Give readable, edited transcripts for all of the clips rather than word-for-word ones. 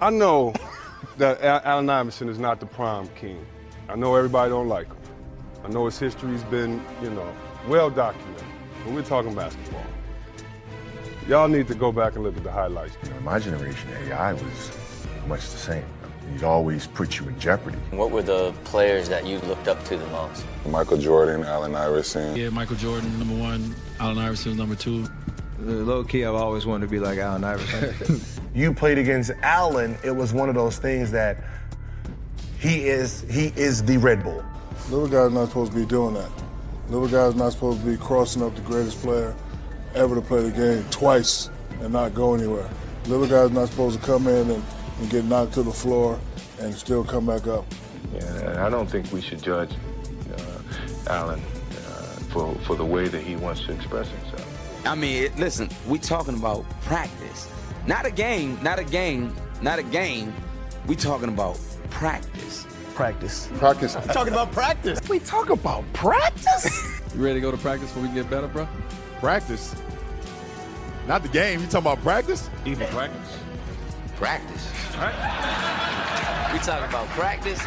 I know that Allen Iverson is not the prime king. I know everybody don't like him. I know his history's been, well documented. But we're talking basketball. Y'all need to go back and look at the highlights. My generation, AI was much the same. He'd always put you in jeopardy. What were the players that you looked up to the most? Michael Jordan, Allen Iverson. Yeah, Michael Jordan, #1. Allen Iverson, #2. Low key, I've always wanted to be like Allen Iverson. You played against Allen, it was one of those things that he is the Red Bull. Little guy's not supposed to be doing that. Little guy's not supposed to be crossing up the greatest player ever to play the game twice and not go anywhere. Little guy's not supposed to come in and get knocked to the floor and still come back up. Yeah, I don't think we should judge Allen for the way that he wants to express himself. I mean, listen, we talking about practice. Not a game. We talking about practice. Practice. Practice. We talking about practice. We talk about practice? You ready to go to practice before we can get better, bro? Practice? Not the game, you talking about practice? Even practice. Practice. We talking about practice.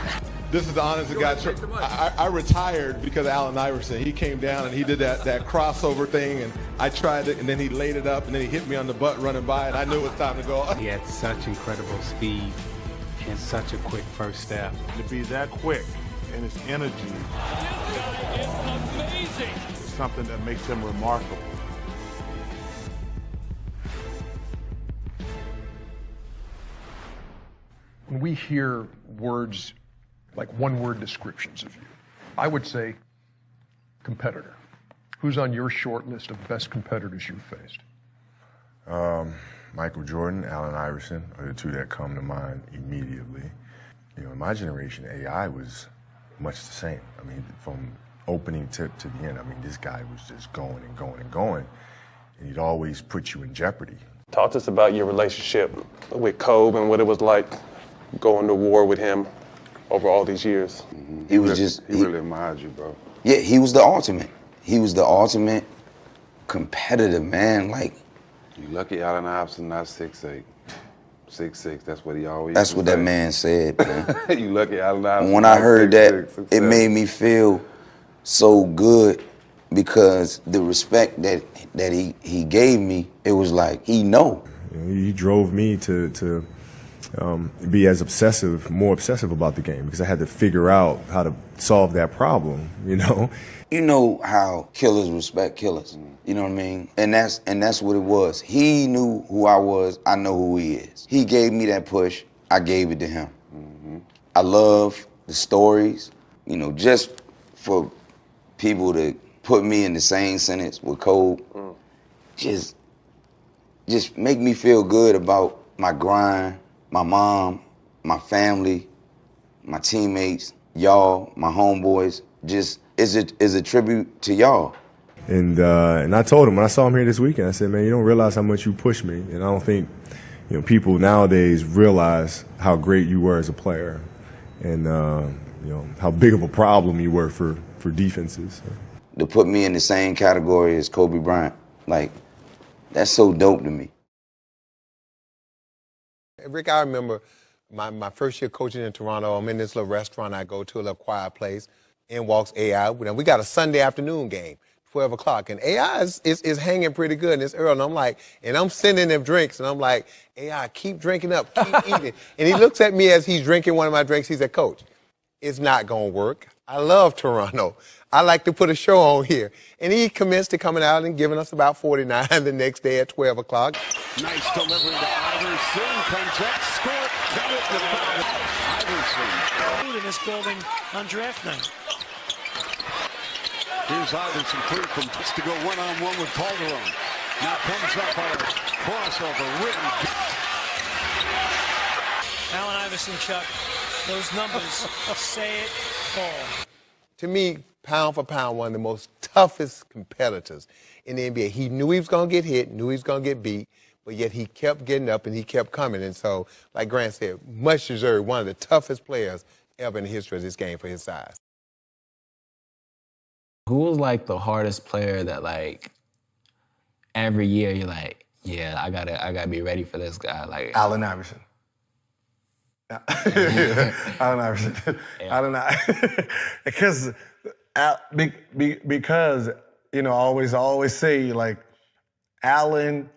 This is the honest to God truth. I retired because of Allen Iverson. He came down and he did that crossover thing, and I tried it, and then he laid it up, and then he hit me on the butt running by, and I knew it was time to go. He had such incredible speed and such a quick first step. To be that quick and his energy This guy is amazing. is something that makes him remarkable. When we hear words like one-word descriptions of you, I would say competitor. Who's on your short list of best competitors you've faced? Michael Jordan, Allen Iverson are the two that come to mind immediately. In my generation, AI was much the same. I mean, from opening tip to the end, I mean, this guy was just going and going and going, and he'd always put you in jeopardy. Talk to us about your relationship with Kobe and what it was like going to war with him over all these years. He was just... He really admired you, bro. Yeah, he was the ultimate. He was the ultimate competitive, man. Like, You lucky Allen Iverson not 6'8". 6'6", that's what he always that's what that man said, man. You lucky Allen Iverson. When I heard that, 6'6", it made me feel so good because the respect that he gave me, it was like, he know. He drove me to be as more obsessive about the game because I had to figure out how to solve that problem, You know how killers respect killers. You know what I mean? And that's what it was. He knew who I was. I know who he is. He gave me that push. I gave it to him. I love the stories. Just for people to put me in the same sentence with Kobe, just make me feel good about my grind, my mom, my family, my teammates, y'all, my homeboys. Just is a tribute to y'all. And I told him when I saw him here this weekend, I said, man, you don't realize how much you pushed me, and I don't think people nowadays realize how great you were as a player, and how big of a problem you were for defenses. To put me in the same category as Kobe Bryant, like, that's so dope to me. Rick, I remember my first year coaching in Toronto. I'm in this little restaurant I go to, a little quiet place. In walks AI. We got a Sunday afternoon game, 12 o'clock, and AI is hanging pretty good, and it's early, and I'm sending them drinks, and I'm like, AI, keep drinking up, keep eating. And he looks at me as he's drinking one of my drinks. He said, Coach, it's not going to work. I love Toronto. I like to put a show on here. And he commenced to coming out and giving us about 49 the next day at 12 o'clock. Nice delivery to Iverson. Comes up, scored, count it to Iverson. In this building on draft night. Here's Iverson clear from to go one-on-one with Calderon. Now comes up on a crossover, written. Allen Iverson, Chuck, those numbers say it all. To me, pound for pound, one of the most toughest competitors in the NBA. He knew he was going to get hit, knew he was going to get beat, but yet he kept getting up and he kept coming. And so, like Grant said, much deserved, one of the toughest players ever in the history of this game for his size. Who was like the hardest player that like every year you're like, yeah, I gotta be ready for this guy? Like Allen Iverson. Allen Iverson. I don't know. because you know, I always say like Allen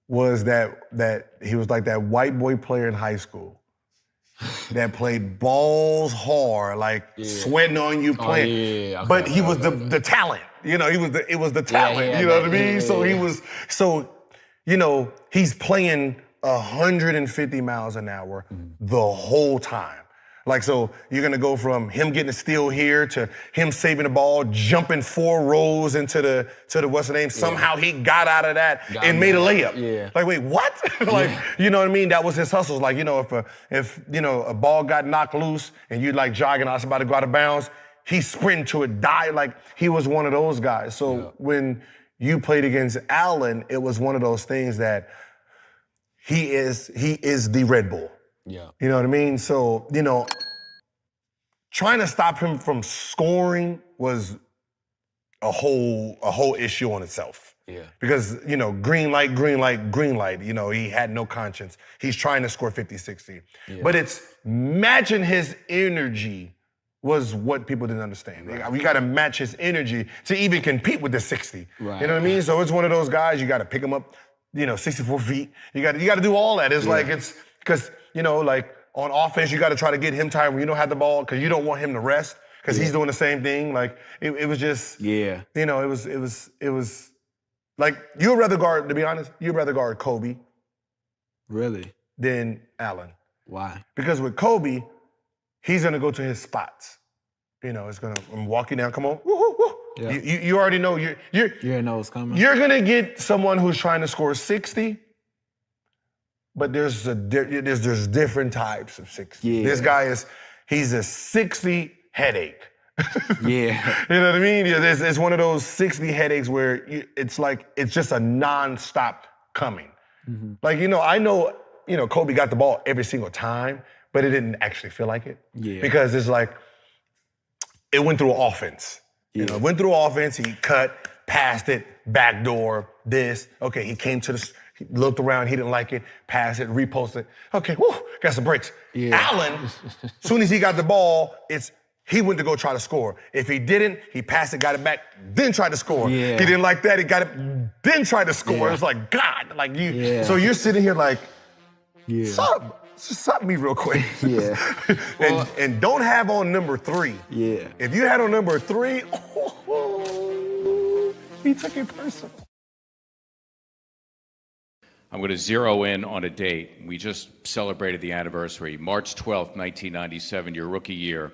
was that he was like that white boy player in high school that played balls hard, like sweating on you playing. Okay, but he was the talent. You know, it was the talent. You know what I mean? So you know, he's playing 150 miles an hour the whole time. Like, so you're gonna go from him getting a steal here to him saving the ball, jumping 4 rows into the what's the name? Somehow he got out of that and made a layup. Yeah. Like, wait, what? Like, you know what I mean? That was his hustles. Like, you know, if you know a ball got knocked loose and you like jogging, I was about to go out of bounds, he sprinted to it, dive. Like, he was one of those guys. So when you played against Allen, it was one of those things that he is the Red Bull. Yeah. You know what I mean? So, you know, trying to stop him from scoring was a whole issue on itself. Yeah. Because, you know, green light, you know, he had no conscience. He's trying to score 50, 60. Yeah. But it's matching his energy was what people didn't understand. Right. We got to match his energy to even compete with the 60. Right. You know what I mean? So it's one of those guys, you got to pick him up, you know, 64 feet. You got to do all that. It's like, it's because, you know, like on offense, you got to try to get him tired when you don't have the ball because you don't want him to rest because he's doing the same thing. Like, it was just, you know, it was like, you'd rather guard, to be honest, you'd rather guard Kobe. Really? Than Allen. Why? Because with Kobe, he's going to go to his spots. You know, it's going to walk you down, come on, woo, woo, woo. Yeah. You already know, you know what's coming. You're going to get someone who's trying to score 60, but there's different types of 60. Yeah. This guy he's a 60 headache. Yeah. You know what I mean? It's one of those 60 headaches where it's like, it's just a nonstop coming. Mm-hmm. Like, you know, I know, you know, Kobe got the ball every single time, but it didn't actually feel like it. Yeah. Because it's like, it went through offense. Yeah. You know, it went through offense, he cut, passed it, backdoor, this. Okay, he came to he looked around, he didn't like it, passed it, reposted. Okay, whoo, got some breaks. Yeah. Allen, as soon as he got the ball, he went to go try to score. If he didn't, he passed it, got it back, then tried to score. Yeah. He didn't like that, he got it, then tried to score. Yeah. It's like, God, like you. Yeah. So you're sitting here like, stop me real quick. Yeah. and don't have on number 3. Yeah. If you had on number 3, he took it personal. I'm going to zero in on a date. We just celebrated the anniversary, March 12th, 1997, your rookie year.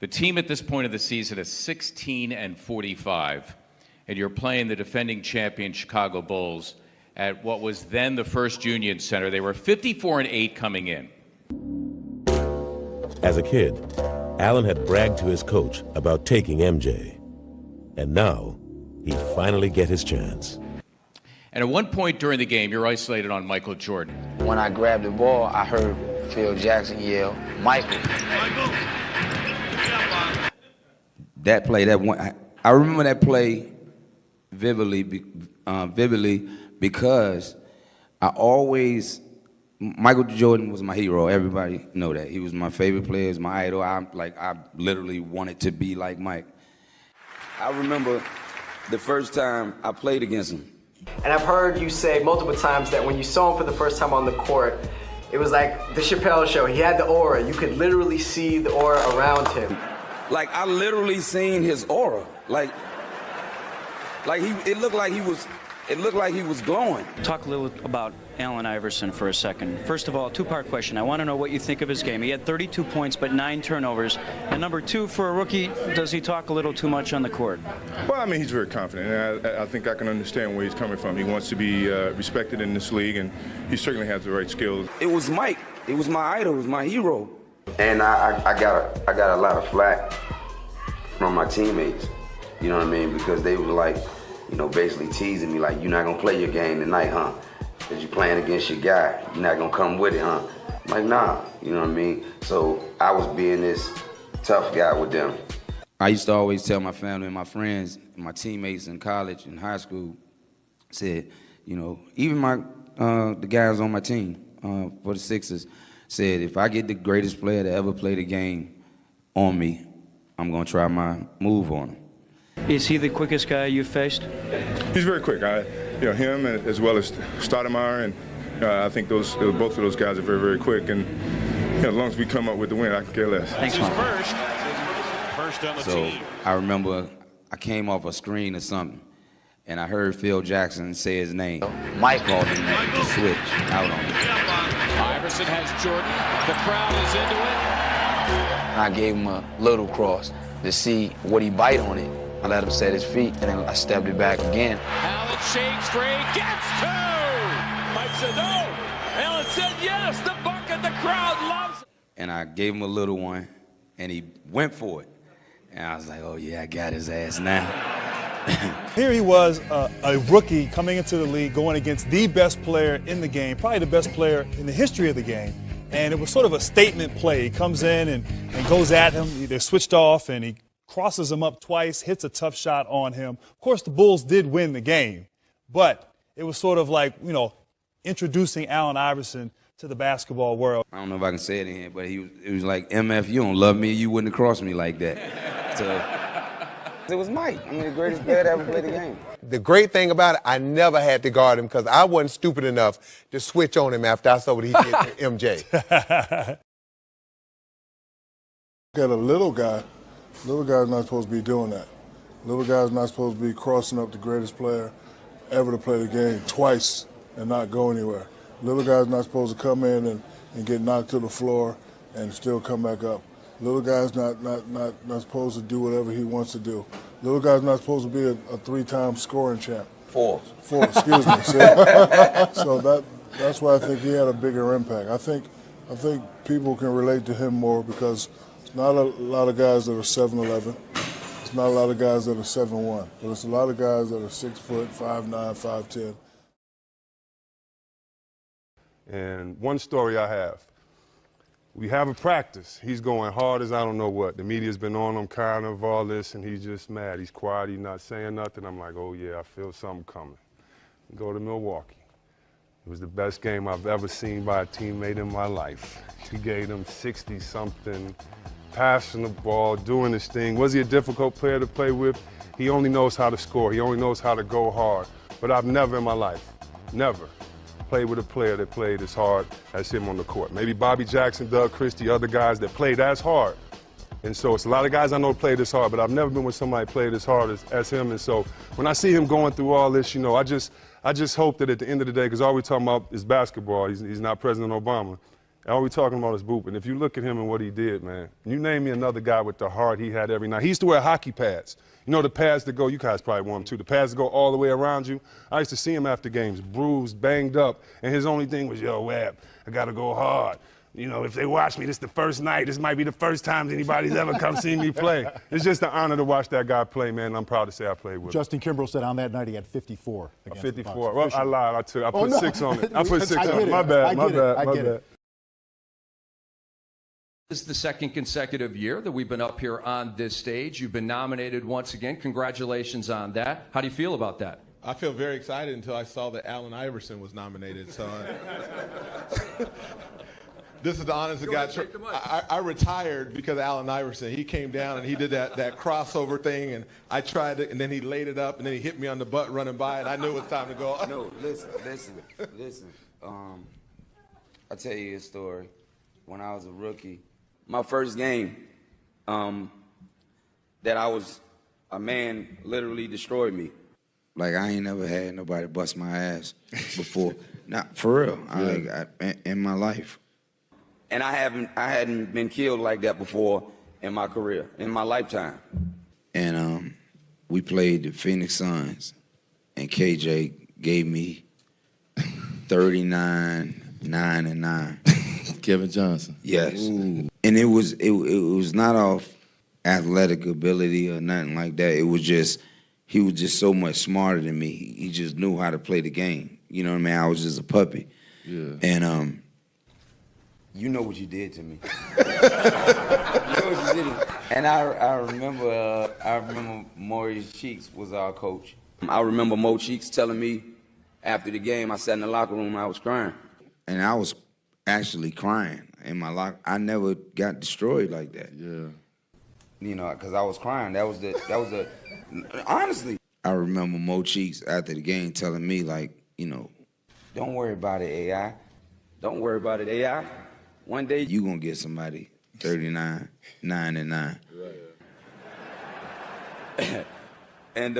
The team at this point of the season is 16-45, and you're playing the defending champion Chicago Bulls at what was then the First Union Center. They were 54-8 coming in. As a kid, Allen had bragged to his coach about taking MJ. And now, he'd finally get his chance. And at one point during the game, you're isolated on Michael Jordan. When I grabbed the ball, I heard Phil Jackson yell, Michael. That play, I remember that play vividly because Michael Jordan was my hero. Everybody know that. He was my favorite player, he was my idol. I literally wanted to be like Mike. I remember the first time I played against him. And I've heard you say multiple times that when you saw him for the first time on the court, it was like the Chappelle Show. He had the aura. You could literally see the aura around him. Like, I literally seen his aura. It looked like he was glowing. Talk a little about Allen Iverson for a second. First of all, two-part question. I want to know what you think of his game. He had 32 points, but 9 turnovers. And number 2, for a rookie, does he talk a little too much on the court? Well, I mean, he's very confident, and I think I can understand where he's coming from. He wants to be respected in this league, and he certainly has the right skills. It was Mike. It was my idol. It was my hero. And I got a lot of flack from my teammates, you know what I mean? Because they were like, you know, basically teasing me like, you're not gonna play your game tonight, huh? Because you're playing against your guy. You're not gonna come with it, huh? I'm like, nah, you know what I mean? So I was being this tough guy with them. I used to always tell my family and my friends, and my teammates in college and high school, said, you know, even the guys on my team for the Sixers, said, if I get the greatest player to ever play the game on me, I'm going to try my move on him. Is he the quickest guy you've faced? He's very quick. Him as well as Stoudemire, and I think both of those guys are very, very quick. And as long as we come up with the win, I can care less. Thanks, This is Mike. first on the So team. I remember I came off a screen or something, and I heard Phil Jackson say his name. Mike called him to switch out on me. Iverson has Jordan. The crowd is into it. I gave him a little cross to see would he bite on it. I let him set his feet, and then I stepped it back again. Allen shakes free, gets two. Mike said no. Allen said yes. The bucket, the crowd loves it. And I gave him a little one, and he went for it. And I was like, oh yeah, I got his ass now. Here he was, a rookie coming into the league, going against the best player in the game, probably the best player in the history of the game. And it was sort of a statement play. He comes in and goes at him. They're switched off, and he crosses him up twice, hits a tough shot on him. Of course, the Bulls did win the game, but it was sort of like, introducing Allen Iverson to the basketball world. I don't know if I can say it in here, but it was like, MF, you don't love me, you wouldn't have crossed me like that. So it was Mike. I mean, the greatest player to ever play the game. The great thing about it, I never had to guard him because I wasn't stupid enough to switch on him after I saw what he did to MJ. Got a little guy's not supposed to be doing that. Little guy's not supposed to be crossing up the greatest player ever to play the game twice and not go anywhere. Little guy's not supposed to come in and get knocked to the floor and still come back up. Little guy's not supposed to do whatever he wants to do. Little guy's not supposed to be a three-time scoring champ. Four, excuse me. So that's why I think he had a bigger impact. I think people can relate to him more because it's not a lot of guys that are 7'11". It's not a lot of guys that are 7'1", but it's a lot of guys that are 6 foot, 5'9", 5'10". And one story I have. We have a practice. He's going hard as I don't know what. The media's been on him kind of all this, and he's just mad. He's quiet. He's not saying nothing. I'm like, oh, yeah, I feel something coming. Go to Milwaukee. It was the best game I've ever seen by a teammate in my life. He gave them 60-something, passing the ball, doing his thing. Was he a difficult player to play with? He only knows how to score. He only knows how to go hard. But I've never in my life, never, played with a player that played as hard as him on the court. Maybe Bobby Jackson, Doug Christie, other guys that played as hard. And so it's a lot of guys I know played this hard, but I've never been with somebody that played as hard as him. And so when I see him going through all this, I just hope that at the end of the day, because all we're talking about is basketball. He's not President Obama. All we're talking about is Boop. And if you look at him and what he did, man, you name me another guy with the heart he had every night. He used to wear hockey pads. The pads that go, you guys probably want them too, the pads that go all the way around you. I used to see him after games, bruised, banged up, and his only thing was, yo, Wab, I got to go hard. If they watch me, this is the first night. This might be the first time anybody's ever come see me play. It's just an honor to watch that guy play, man. I'm proud to say I played with him. Justin Kimbrell said on that night he had 54. 54. Well, I lied. I put 6 on it. I put 6 on it. My bad. This is the second consecutive year that we've been up here on this stage. You've been nominated once again. Congratulations on that. How do you feel about that? I feel very excited until I saw that Allen Iverson was nominated. So this is the honest to God. I retired because of Allen Iverson. He came down and he did that crossover thing, and I tried it, and then he laid it up, and then he hit me on the butt running by, and I knew it was time to go. No, listen. I'll tell you a story. When I was a rookie, my first game, that a man literally destroyed me. Like, I ain't never had nobody bust my ass before. Not for real. In my life. And I hadn't been killed like that before in my career, in my lifetime. And we played the Phoenix Suns, and KJ gave me 39, 9, and 9. Kevin Johnson. Yes. Ooh. And it was not off athletic ability or nothing like that. It was just, he was just so much smarter than me. He just knew how to play the game. You know what I mean? I was just a puppy. Yeah. And you know what you did to me. You know what you did. And I remember Maurice Cheeks was our coach. I remember Mo Cheeks telling me after the game, I sat in the locker room, I was crying. And I was actually crying. in my locker. I never got destroyed like that. Yeah. You know, because I was crying. That was the honestly. I remember Mo Cheeks after the game telling me, like, you know, don't worry about it, AI. Don't worry about it, AI. One day you gonna get somebody 39, 9 and 9. Right. And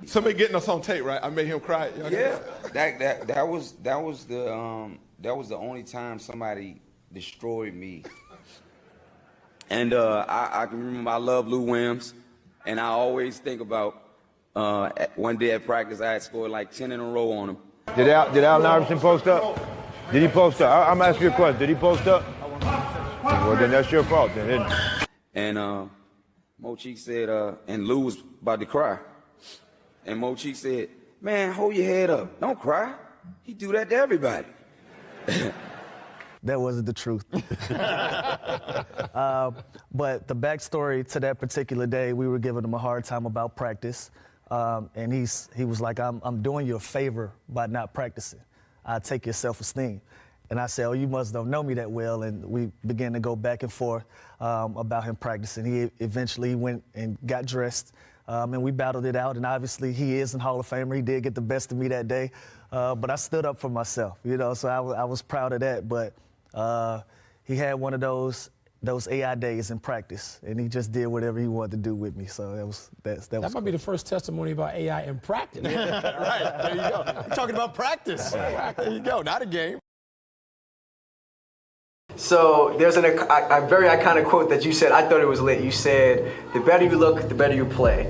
somebody getting us on tape, right? I made him cry. yeah, that was the only time somebody destroyed me. And I can remember I love Lou Williams, and I always think about one day at practice I had scored like 10 in a row on him. Did Allen Iverson post up? Did he post up? I'm asking you a question. Did he post up? Well, then that's your fault, then, isn't it? And Mo Cheeks said, and Lou was about to cry. And Mo Cheeks said, man, hold your head up. Don't cry. He do that to everybody. That wasn't the truth. But the backstory to that particular day, we were giving him a hard time about practice. And he was like, I'm doing you a favor by not practicing. I take your self-esteem. And I said, oh, you must don't know me that well. And we began to go back and forth about him practicing. He eventually went and got dressed, and we battled it out. And obviously, he is a Hall of Famer. He did get the best of me that day. But I stood up for myself, you know, so I was proud of that. But he had one of those AI days in practice, and he just did whatever he wanted to do with me. So that might be the first testimony about AI in practice. Right, there you go. You're talking about practice. There you go, not a game. So there's a very iconic quote that you said. I thought it was lit. You said, the better you look, the better you play.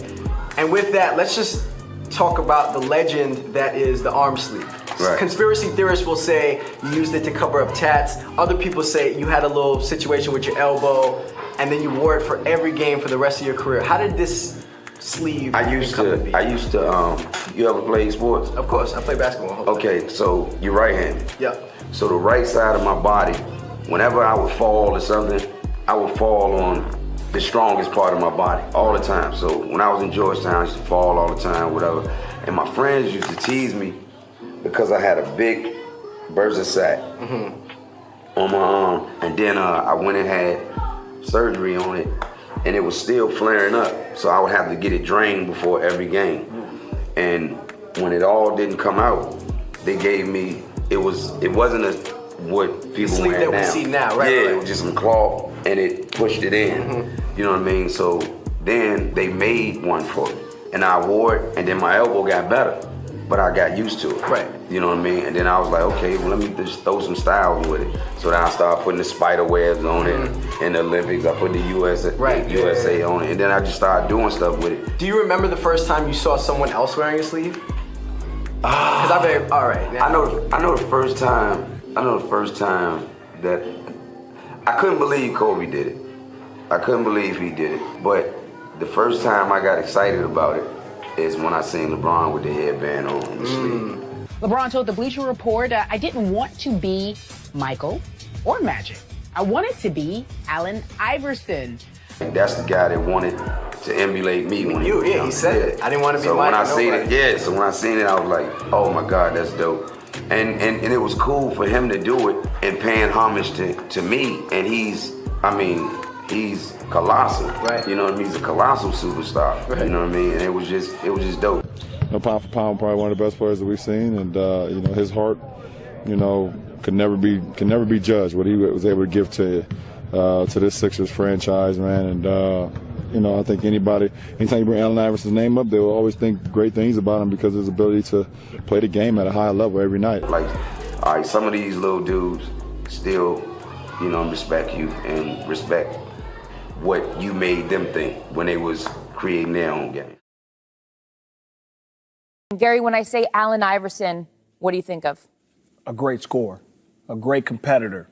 And with that, let's just talk about the legend that is the arm sleeve. Right. Conspiracy theorists will say you used it to cover up tats. Other people say you had a little situation with your elbow, and then you wore it for every game for the rest of your career. How did this sleeve I used to, you ever play sports? Of course, I play basketball. Okay, so you're right-handed. Yeah. So the right side of my body, whenever I would fall or something, I would fall on the strongest part of my body all the time. So when I was in Georgetown, I used to fall all the time, whatever. And my friends used to tease me because I had a big bursa sac on my arm. And then I went and had surgery on it, and it was still flaring up. So I would have to get it drained before every game. And when it all didn't come out, they gave me, it wasn't what people wear now. That we see now, right? Yeah, right. it was just some cloth, and it pushed it in. You know what I mean? So then they made one for me, and I wore it, and then my elbow got better, but I got used to it. Right. You know what I mean? And then I was like, okay, well, let me just throw some styles with it. So then I started putting the spider webs on it. In the Olympics, I put the USA on it, and then I just started doing stuff with it. Do you remember the first time you saw someone else wearing a sleeve? Because I bet, all right. I know the first time that I couldn't believe Kobe did it. I couldn't believe he did it. But the first time I got excited about it is when I seen LeBron with the headband on the sleeve. LeBron told the Bleacher Report, I didn't want to be Michael or Magic. I wanted to be Allen Iverson. And that's the guy that wanted to emulate me when he said it. I didn't want to be so Michael. When I seen it, so when I seen it, I was like, oh my God, that's dope. And it was cool for him to do it and paying homage to me. And he's colossal. Right. You know what I mean? He's a colossal superstar. Right. You know what I mean? And it was just dope. Pound for pound, probably one of the best players that we've seen, and you know, his heart, you know, can never be judged. What he was able to give to this Sixers franchise, man, and you know, I think anytime you bring Allen Iverson's name up, they will always think great things about him because of his ability to play the game at a high level every night. Like, all right, some of these little dudes still, you know, respect you and respect what you made them think when they was creating their own game. Gary, when I say Allen Iverson, what do you think of? A great scorer, a great competitor.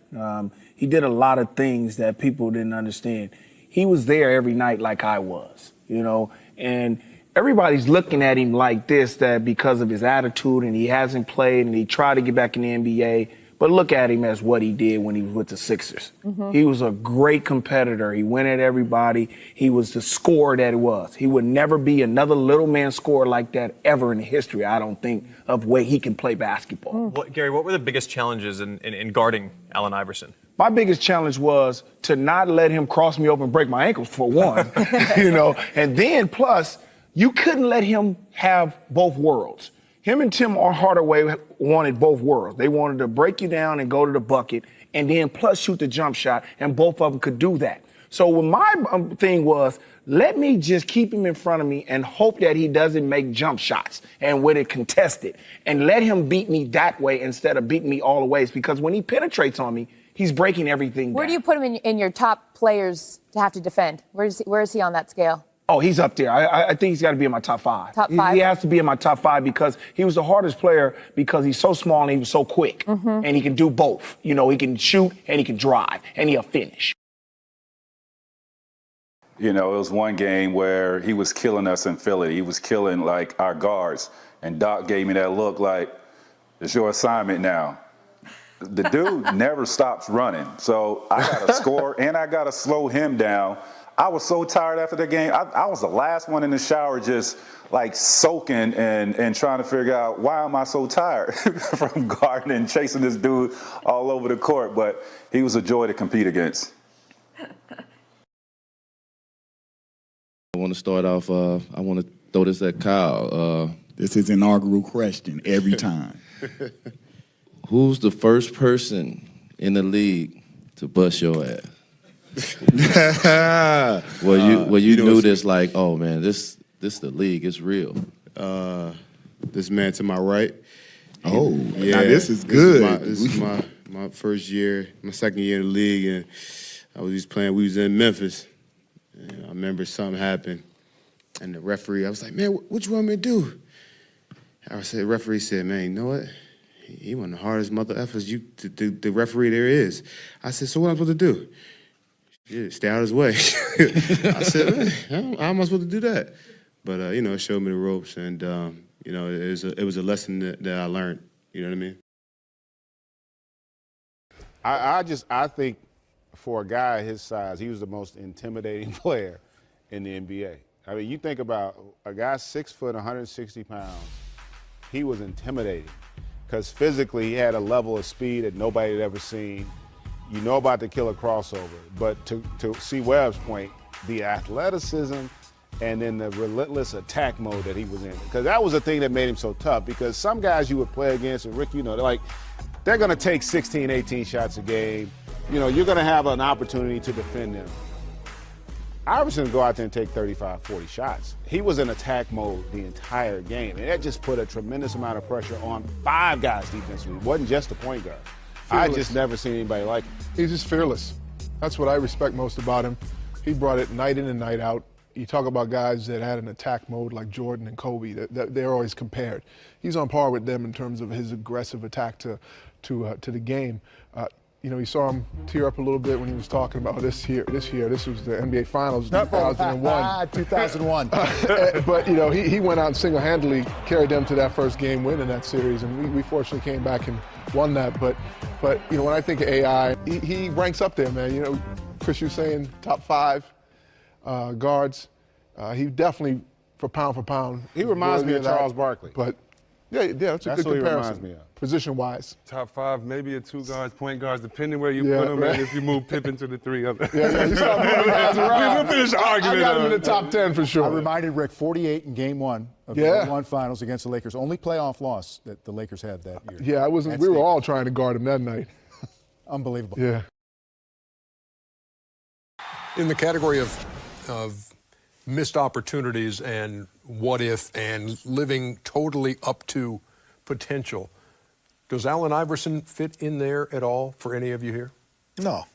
He did a lot of things that people didn't understand. He was there every night like I was, you know, and everybody's looking at him like this, that because of his attitude and he hasn't played and he tried to get back in the NBA, But look at him as what he did when he was with the Sixers. He was a great competitor. He went at everybody. He was the scorer that he was. He would never be another little man scorer like that ever in history, I don't think, of way he can play basketball. Gary, what were the biggest challenges in guarding Allen Iverson? My biggest challenge was to not let him cross me over and break my ankles, for one, you know, and then plus, you couldn't let him have both worlds. Him and Tim Hardaway wanted both worlds. They wanted to break you down and go to the bucket and then plus shoot the jump shot, and both of them could do that. So when my thing was, let me just keep him in front of me and hope that he doesn't make jump shots and with it contested, and let him beat me that way instead of beating me all the ways, because when he penetrates on me, he's breaking everything Where down. do you put him in your top players to have to defend? Where is he on that scale? Oh, he's up there. I think he's got to be in my top 5. Top 5? He has to be in my top 5 because he was the hardest player because he's so small and he was so quick. And he can do both. You know, he can shoot and he can drive and he'll finish. You know, it was one game where he was killing us in Philly. He was killing, like, our guards. And Doc gave me that look like, it's your assignment now. The dude never stops running. So I got to score and I got to slow him down. I was so tired after the game. I was the last one in the shower just like soaking and trying to figure out why am I so tired from guarding and chasing this dude all over the court. But he was a joy to compete against. I want to start off, I want to throw this at Kyle. This is an inaugural question every time. Who's the first person in the league to bust your ass? Well, you knew this, like, oh man, this the league, it's real. This man to my right. Oh, yeah, now this is good. This is my first year, my second year in the league, and I was just playing. We was in Memphis. And I remember something happened, and the referee, I was like, man, what you want me to do? The referee said, man, you know what? He one of the hardest mother effers the referee there is. I said, so what am I supposed to do? Yeah, stay out of his way. I said, man, how am I supposed to do that? But, you know, it showed me the ropes, and, you know, it was a lesson that I learned. You know what I mean? I think for a guy his size, he was the most intimidating player in the NBA. I mean, you think about a guy 6 foot, 160 pounds, he was intimidating because physically he had a level of speed that nobody had ever seen. You know about the killer crossover, but to see Webb's point, the athleticism and then the relentless attack mode that he was in. Because that was the thing that made him so tough, because some guys you would play against, and Rick, you know, they're going to take 16, 18 shots a game. You know, you're going to have an opportunity to defend them. Iverson would go out there and take 35, 40 shots. He was in attack mode the entire game, and that just put a tremendous amount of pressure on 5 guys defensively. It wasn't just the point guard. I just never seen anybody like him. He's just fearless. That's what I respect most about him. He brought it night in and night out. You talk about guys that had an attack mode like Jordan and Kobe, that they're always compared. He's on par with them in terms of his aggressive attack to the game. You know, you saw him tear up a little bit when he was talking about this year. This was the NBA Finals, 2001. 2001. But, you know, he went out and single-handedly carried them to that first game win in that series, and we fortunately came back and won that. But you know, when I think of AI, he ranks up there, man. You know, Chris, you're saying top 5 guards. He definitely, for pound, He reminds me of Charles Barkley. But yeah, that's a good what he comparison. reminds me of. Position-wise. Top 5, maybe a 2 guards, point guards, depending where you put them, and if you move Pippen to the 3 other. Yeah, you saw moving guys around. We'll finish the argument. I got him in the top 10 for sure. I reminded Rick, 48 in Game 1 of the Game 1 Finals against the Lakers. Only playoff loss that the Lakers had that year. Yeah, we were all trying to guard him that night. Unbelievable. Yeah. In the category of missed opportunities and what if and living totally up to potential, does Allen Iverson fit in there at all for any of you here? No.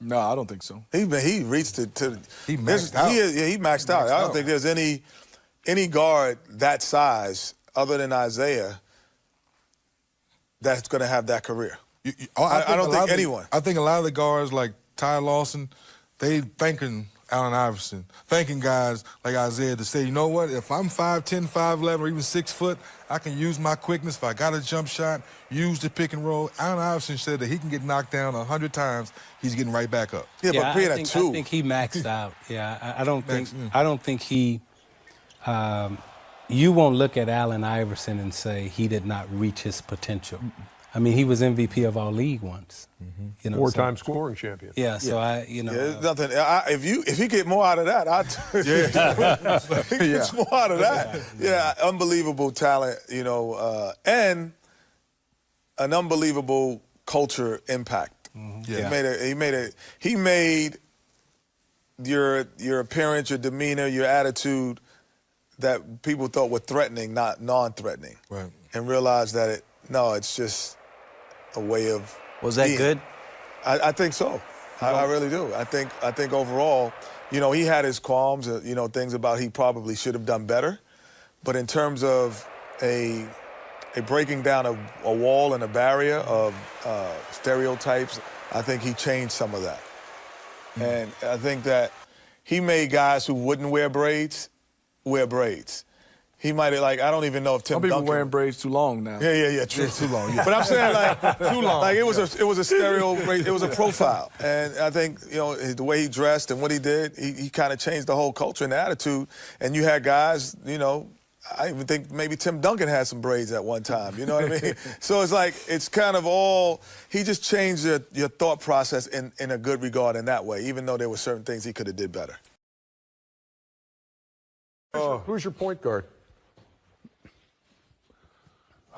No, I don't think so. He reached it to. He maxed out. He maxed out. I don't think there's any guard that size other than Isaiah that's going to have that career. I don't think anyone. I think a lot of the guards like Ty Lawson, they thinking Allen Iverson, thanking guys like Isaiah to say, you know what, if I'm 5'10", 5'11", or even 6 foot, I can use my quickness. If I got a jump shot, use the pick and roll. Allen Iverson said that he can get knocked down 100 times, he's getting right back up. Yeah, but being I think he maxed out. Yeah, I don't think he. You won't look at Allen Iverson and say he did not reach his potential. I mean, he was MVP of our league once. You know, Four-time scoring champion. Yeah, so there's nothing. If he get more out of that, he gets more out of that. Yeah, unbelievable talent. You know, and an unbelievable culture impact. He made your appearance, your demeanor, your attitude that people thought were threatening, not non-threatening, right? And realized that it's just a way of. Was that good? I think so. I really do. I think overall, you know, he had his qualms, you know, things about he probably should have done better. But in terms of a breaking down a wall and a barrier of stereotypes, I think he changed some of that. And I think that he made guys who wouldn't wear braids wear braids. He might have, like, I don't even know if Tim Some people Duncan... wearing braids too long now. Yeah, true. Too long, yeah. But I'm saying, like, too long. Like, it was a stereo, it was a profile. And I think, you know, the way he dressed and what he did, he kind of changed the whole culture and the attitude. And you had guys, you know, I even think maybe Tim Duncan had some braids at one time, you know what I mean? So it's like, it's kind of all, he just changed your thought process in a good regard in that way, even though there were certain things he could have did better. Who's your point guard?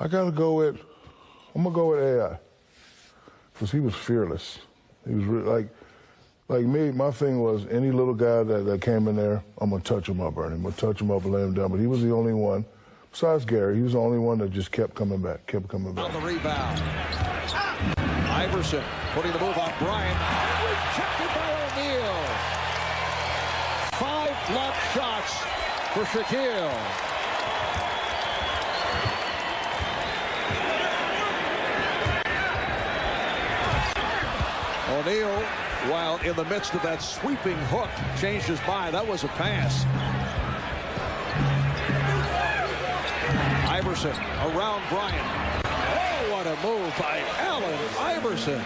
I'm gonna go with AI, because he was fearless. He was like me. My thing was any little guy that came in there, I'm gonna touch him up, Ernie. I'm gonna touch him up and lay him down. But he was the only one, besides Gary, he was the only one that just kept coming back. On the rebound, Iverson putting the move on Bryant. Rejected by O'Neal. 5 block shots for Shaquille. O'Neal, while in the midst of that sweeping hook, changed his mind. That was a pass. Iverson around Bryant. Oh, what a move by Allen Iverson.